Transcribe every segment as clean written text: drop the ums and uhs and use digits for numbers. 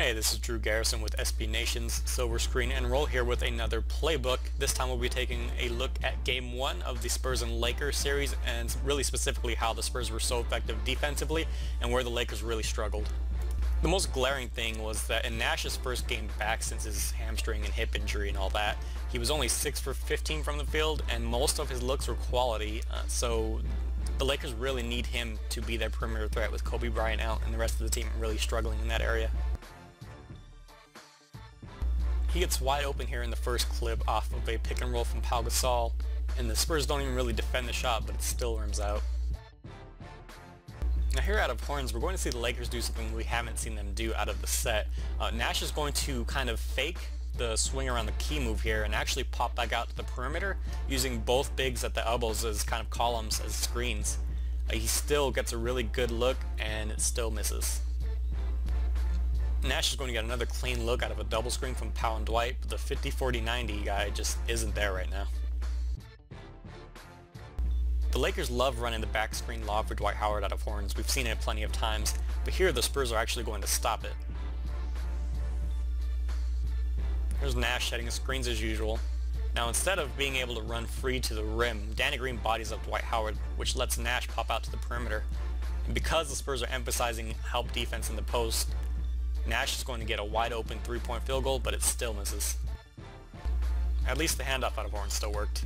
Hey, this is Drew Garrison with SB Nation's Silver Screen and Roll here with another playbook. This time we'll be taking a look at Game 1 of the Spurs and Lakers series, and really specifically how the Spurs were so effective defensively and where the Lakers really struggled. The most glaring thing was that in Nash's first game back since his hamstring and hip injury and all that, he was only 6 for 15 from the field and most of his looks were quality, so the Lakers really need him to be their perimeter threat with Kobe Bryant out and the rest of the team really struggling in that area. He gets wide open here in the first clip off of a pick and roll from Pau Gasol, and the Spurs don't even really defend the shot, but it still rims out. Now here out of Horns, we're going to see the Lakers do something we haven't seen them do out of the set. Nash is going to kind of fake the swing around the key move here and actually pop back out to the perimeter using both bigs at the elbows as kind of columns as screens. He still gets a really good look and it still misses. Nash is going to get another clean look out of a double screen from Pau and Dwight, but the 50-40-90 guy just isn't there right now. The Lakers love running the back screen lob for Dwight Howard out of Horns. We've seen it plenty of times, but here the Spurs are actually going to stop it. Here's Nash setting his screens as usual. Now instead of being able to run free to the rim, Danny Green bodies up Dwight Howard, which lets Nash pop out to the perimeter. And because the Spurs are emphasizing help defense in the post, Nash is going to get a wide open three-point field goal, but it still misses. At least the handoff out of Horns still worked.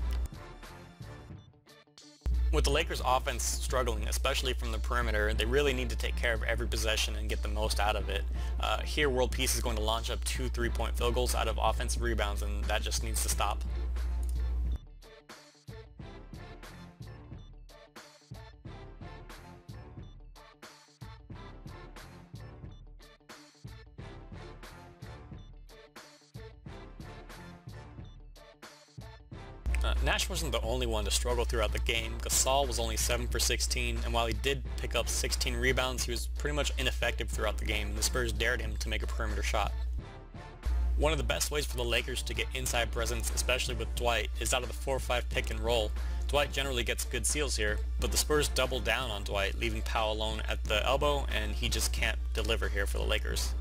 With the Lakers offense struggling, especially from the perimeter, they really need to take care of every possession and get the most out of it. Here World Peace is going to launch up 2 3-point field goals out of offensive rebounds, and that just needs to stop. Nash wasn't the only one to struggle throughout the game. Gasol was only 7 for 16, and while he did pick up 16 rebounds, he was pretty much ineffective throughout the game. The Spurs dared him to make a perimeter shot. One of the best ways for the Lakers to get inside presence, especially with Dwight, is out of the 4-5 pick and roll. Dwight generally gets good seals here, but the Spurs double down on Dwight, leaving Pau alone at the elbow, and he just can't deliver here for the Lakers.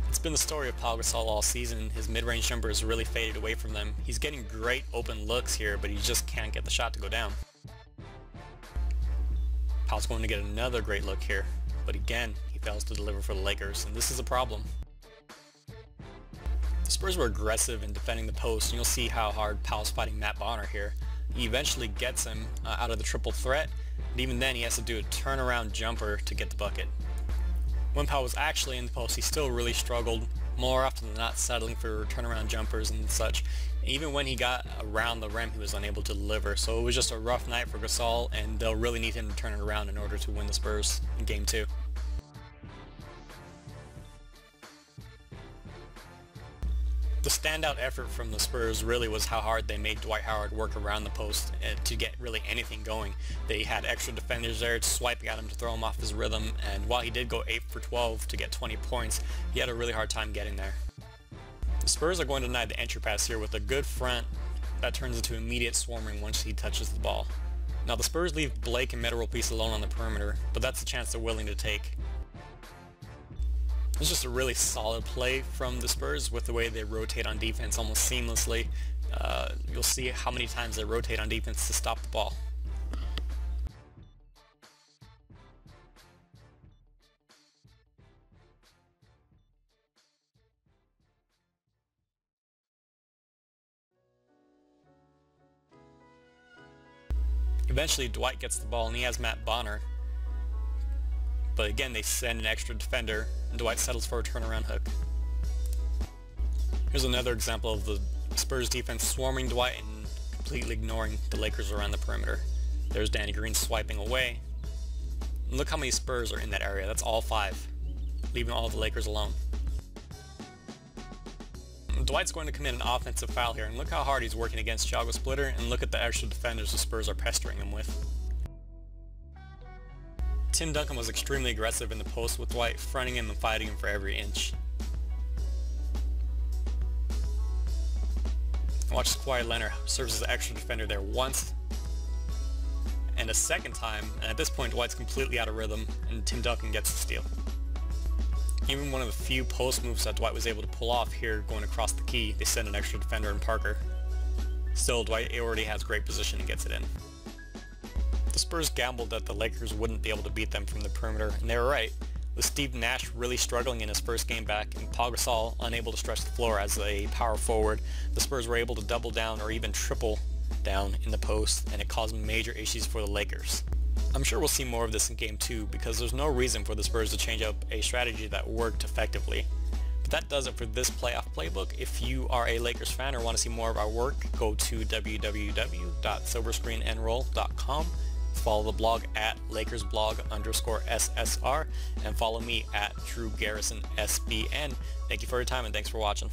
It's been the story of Pau Gasol all season. His mid-range jumper has really faded away from them. He's getting great open looks here, but he just can't get the shot to go down. Pau's going to get another great look here, but again, he fails to deliver for the Lakers, and this is a problem. The Spurs were aggressive in defending the post, and you'll see how hard Pau's fighting Matt Bonner here. He eventually gets him out of the triple threat, but even then he has to do a turnaround jumper to get the bucket. When Pau was actually in the post, he still really struggled, more often than not settling for turnaround jumpers and such. Even when he got around the rim, he was unable to deliver, so it was just a rough night for Gasol, and they'll really need him to turn it around in order to win the Spurs in Game 2. The standout effort from the Spurs really was how hard they made Dwight Howard work around the post to get really anything going. They had extra defenders there swiping at him to throw him off his rhythm, and while he did go 8 for 12 to get 20 points, he had a really hard time getting there. The Spurs are going to deny the entry pass here with a good front that turns into immediate swarming once he touches the ball. Now the Spurs leave Blake and World Peace alone on the perimeter, but that's a chance they're willing to take. It's just a really solid play from the Spurs with the way they rotate on defense almost seamlessly. You'll see how many times they rotate on defense to stop the ball. Eventually Dwight gets the ball and he has Matt Bonner. But again, they send an extra defender, and Dwight settles for a turnaround hook. Here's another example of the Spurs defense swarming Dwight and completely ignoring the Lakers around the perimeter. There's Danny Green swiping away. And look how many Spurs are in that area. That's all 5, leaving all the Lakers alone. Dwight's going to commit an offensive foul here, and look how hard he's working against Thiago Splitter, and look at the extra defenders the Spurs are pestering him with. Tim Duncan was extremely aggressive in the post with Dwight, fronting him and fighting him for every inch. Watch Kawhi Leonard serves as an extra defender there once, and a second time, and at this point Dwight's completely out of rhythm, and Tim Duncan gets the steal. Even one of the few post moves that Dwight was able to pull off here going across the key, they send an extra defender in Parker. Still, Dwight already has great position and gets it in. The Spurs gambled that the Lakers wouldn't be able to beat them from the perimeter, and they were right. With Steve Nash really struggling in his first game back and Pau Gasol unable to stretch the floor as a power forward, the Spurs were able to double down or even triple down in the post, and it caused major issues for the Lakers. I'm sure we'll see more of this in Game 2 because there's no reason for the Spurs to change up a strategy that worked effectively. But that does it for this playoff playbook. If you are a Lakers fan or want to see more of our work, go to www.silverscreenandroll.com. Follow the blog at LakersBlog_SSR and follow me at DrewGarrisonSBN. Thank you for your time and thanks for watching.